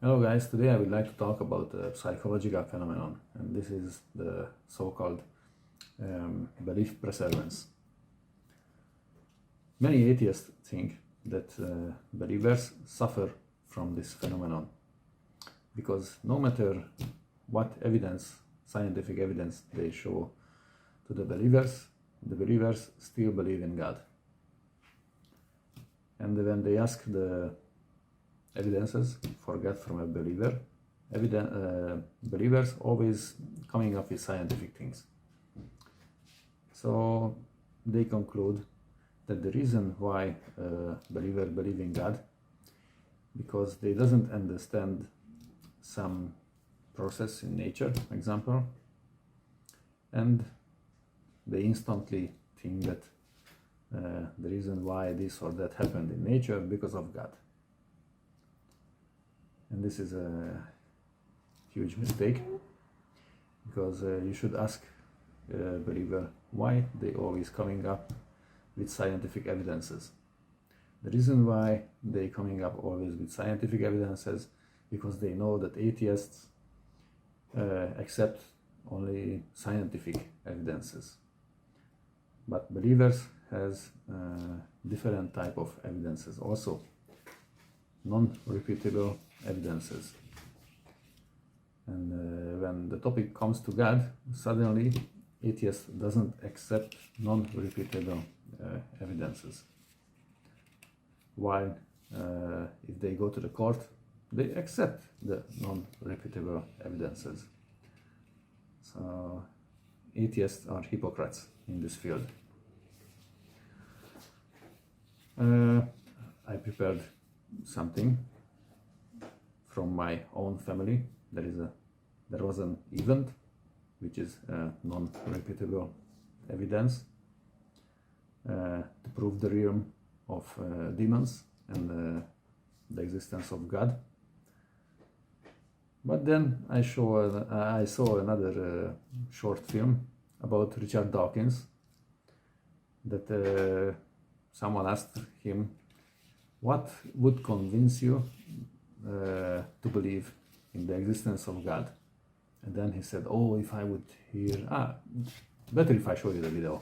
Hello guys, today I would like to talk about a psychological phenomenon, and this is the so-called belief preservance. Many atheists think that believers suffer from this phenomenon because no matter what evidence, scientific evidence they show to the believers still believe in God. And when they ask the evidences for God from a believer, believers always coming up with scientific things. So they conclude that the reason why believers believe in God, because they doesn't understand some process in nature, for example, and they instantly think that the reason why this or that happened in nature because of God. And this is a huge mistake, because you should ask a believer why they always coming up with scientific evidences. The reason why they coming up always with scientific evidences, because they know that atheists accept only scientific evidences, but believers has different type of evidences also, non-repeatable evidences. And when the topic comes to God, suddenly atheists doesn't accept non-repeatable evidences, while if they go to the court, they accept the non-repeatable evidences. So atheists are hypocrites in this field. I prepared something from my own family. There was an event which is non-repeatable evidence to prove the realm of demons and the existence of God. But then I saw another short film about Richard Dawkins, that someone asked him, what would convince you to believe in the existence of God? And then he said, oh, if I would hear, better if I show you the video.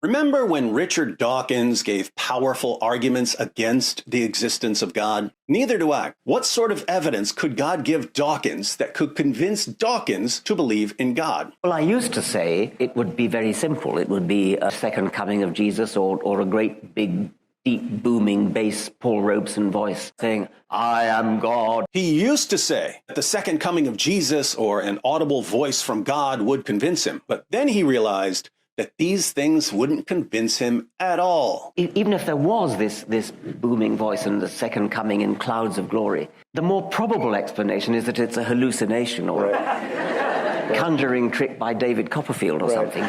Remember when Richard Dawkins gave powerful arguments against the existence of God? Neither do I. What sort of evidence could God give Dawkins that could convince Dawkins to believe in God? Well, I used to say it would be very simple. It would be a second coming of Jesus, or a great big deep booming bass Paul Robeson voice saying, I am God. He used to say that the second coming of Jesus or an audible voice from God would convince him. But then he realized that these things wouldn't convince him at all. Even if there was this booming voice and the second coming in clouds of glory, the more probable explanation is that it's a hallucination or a conjuring trick by David Copperfield or something.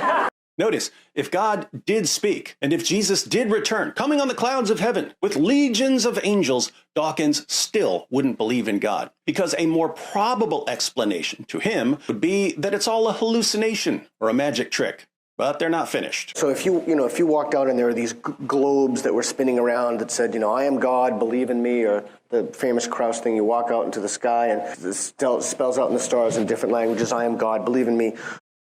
Notice, if God did speak, and if Jesus did return, coming on the clouds of heaven with legions of angels, Dawkins still wouldn't believe in God, because a more probable explanation to him would be that it's all a hallucination or a magic trick. But they're not finished. So if you walked out and there were these globes that were spinning around that said, I am God, believe in me, or the famous Krauss thing, you walk out into the sky and it spells out in the stars in different languages, I am God, believe in me.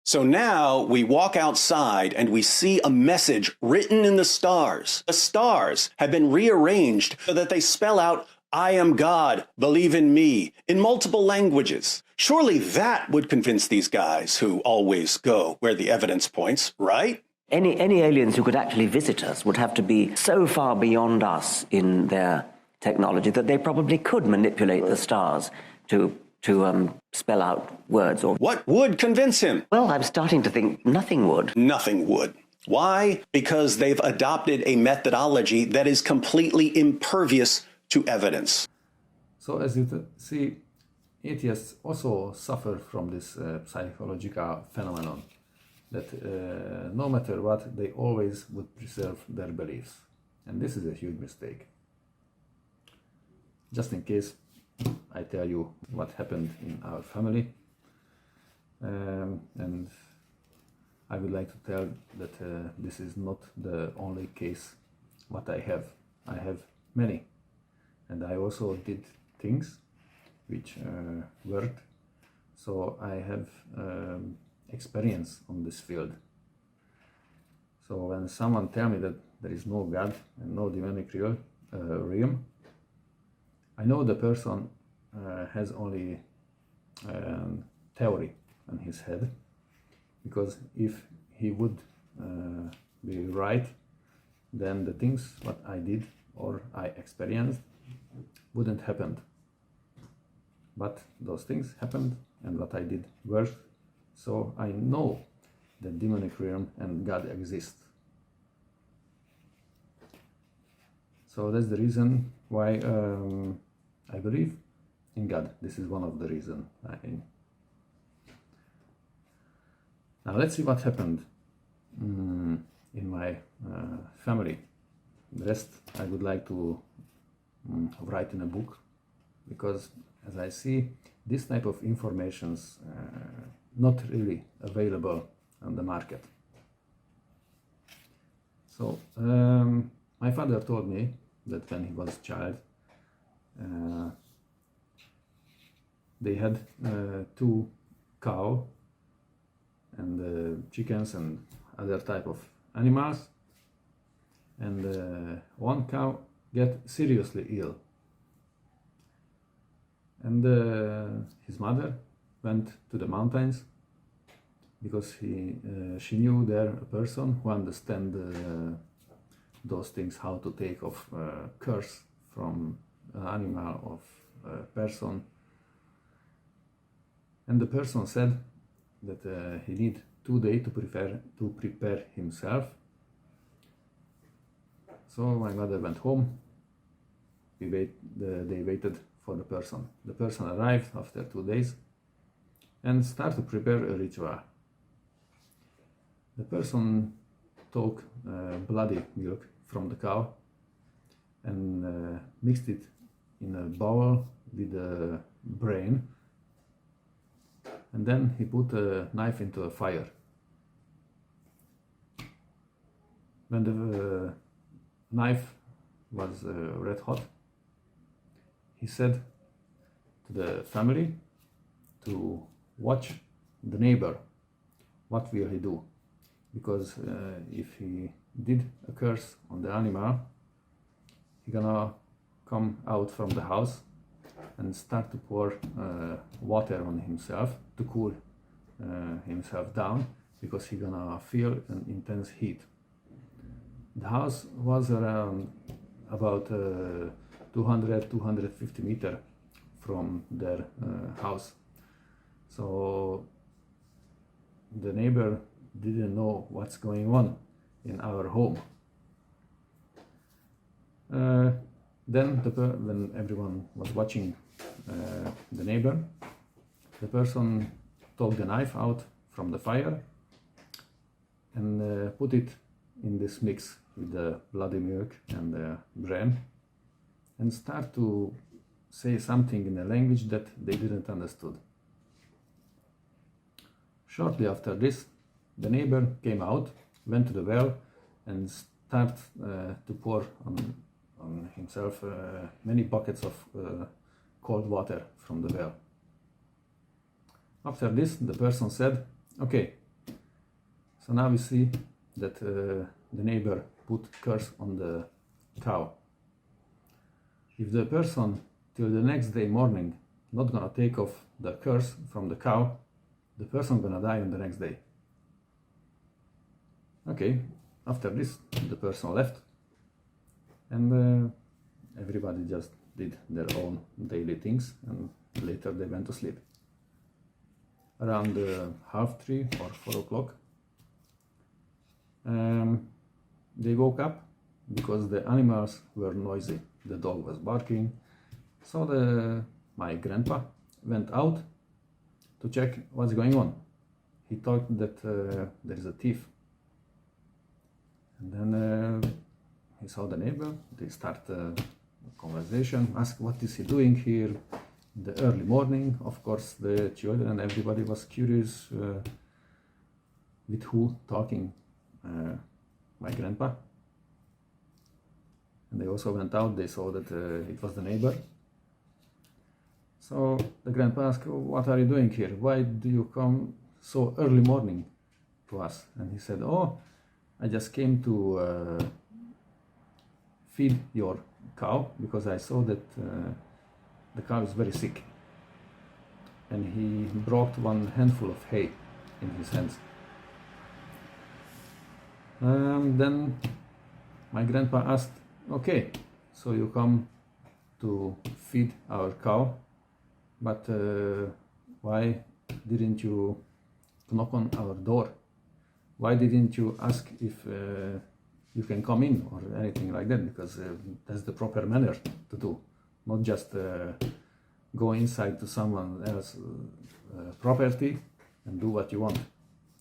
So now we walk outside and we see a message written in the stars. The stars have been rearranged so that they spell out, I am God, believe in me, in multiple languages. Surely that would convince these guys who always go where the evidence points, right? Any aliens who could actually visit us would have to be so far beyond us in their technology that they probably could manipulate the stars to spell out words. Or what would convince him? Well, I'm starting to think nothing would. Nothing would. Why? Because they've adopted a methodology that is completely impervious to evidence. So as you see, atheists also suffer from this psychological phenomenon, that no matter what, they always would preserve their beliefs. And this is a huge mistake. Just in case, I tell you what happened in our family, and I would like to tell that this is not the only case what I have. I have many, and I also did things which worked. So I have experience on this field. So when someone tell me that there is no God and no demonic realm, I know the person has only theory in his head, because if he would be right, then the things what I did or I experienced wouldn't happen. But those things happened, and what I did worked. So I know that demonic realm and God exist. So that's the reason why I believe in God. This is one of the reasons. Now let's see what happened in my family. The rest I would like to write in a book, because as I see, this type of information's not really available on the market. So my father told me that when he was a child, they had 2 cows and chickens and other type of animals, and one cow get seriously ill, and his mother went to the mountains, because she knew there a person who understand those things, how to take off curse from an animal of a person. And the person said that he need 2 days to prepare himself. So my mother went home. They waited for the person. The person arrived after 2 days and started to prepare a ritual. The person took bloody milk from the cow and mixed it in a bowl with the brain, and then he put a knife into a fire. When the knife was red hot, he said to the family to watch the neighbor. What will he do? Because if he did a curse on the animal, he gonna come out from the house and start to pour water on himself to cool himself down, because he gonna feel an intense heat. The house was around about 200-250 meters from their house. So the neighbor didn't know what's going on in our home. Then when everyone was watching the neighbor, the person took the knife out from the fire and put it in this mix with the bloody milk and the brain, and start to say something in a language that they didn't understood. Shortly after this, the neighbor came out, went to the well, and started to pour on himself many buckets of cold water from the well. After this, the person said, okay, so now we see that the neighbor put curse on the cow. If the person till the next day morning not gonna take off the curse from the cow, the person gonna die on the next day. Okay, after this, the person left, and everybody just did their own daily things, and later they went to sleep. Around 3:30 or 4 o'clock, they woke up because the animals were noisy. The dog was barking, so my grandpa went out to check what's going on. He thought that there is a thief, and then he saw the neighbor. They start a conversation, ask what is he doing here in the early morning. Of course, the children and everybody was curious with who talking. My grandpa. And they also went out. They saw that it was the neighbor. So the grandpa asked, what are you doing here? Why do you come so early morning to us? And he said, oh, I just came to feed your cow because I saw that the cow is very sick. And he brought one handful of hay in his hands. Then my grandpa asked, okay, so you come to feed our cow, but why didn't you knock on our door? Why didn't you ask if you can come in or anything like that? Because that's the proper manner to do, not just go inside to someone else's property and do what you want.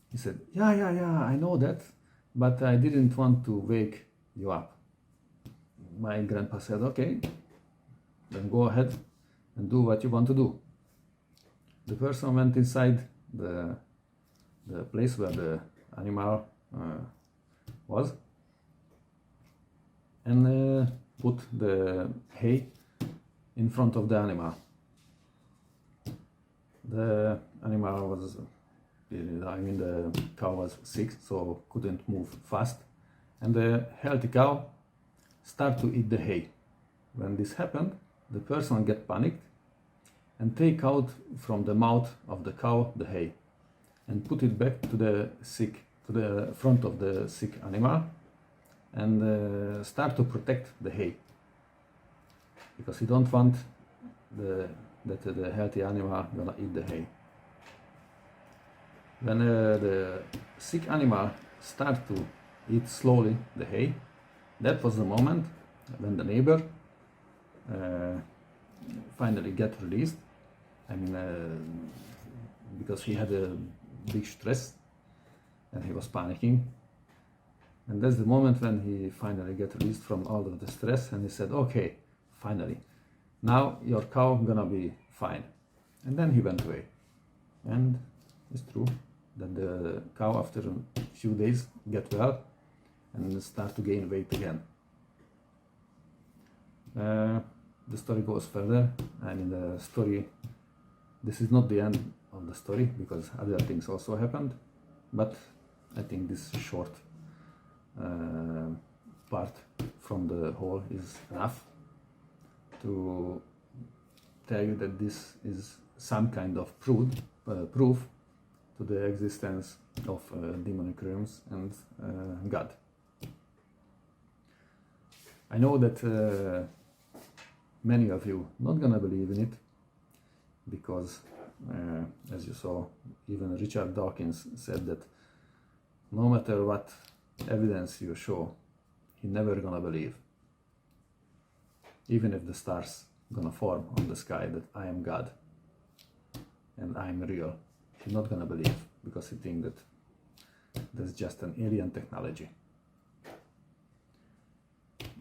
He said, yeah, I know that, but I didn't want to wake you up. My grandpa said, okay, then go ahead and do what you want to do. The person went inside the place where the animal was and put the hay in front of the animal. The animal was, the cow was sick, so couldn't move fast, and the healthy cow started to eat the hay. When this happened, the person get panicked and take out from the mouth of the cow the hay and put it back to the front of the sick animal and start to protect the hay, because he don't want that the healthy animal gonna eat the hay. When the sick animal start to eat slowly the hay, that was the moment when the neighbor finally get released. Because he had a big stress and he was panicking. And that's the moment when he finally get released from all of the stress, and he said, okay, finally, now your cow gonna be fine. And then he went away. And it's true that the cow after a few days get well and start to gain weight again. The story goes further, and in the story, this is not the end of the story because other things also happened, but I think this short part from the whole is enough to tell you that this is some kind of proof to the existence of demonic realms and God. I know that many of you not gonna believe in it because, as you saw, even Richard Dawkins said that no matter what evidence you show, he never gonna believe. Even if the stars gonna form on the sky that I am God and I am real, he's not gonna believe because he thinks that that's just an alien technology.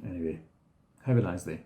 Anyway, have a nice day.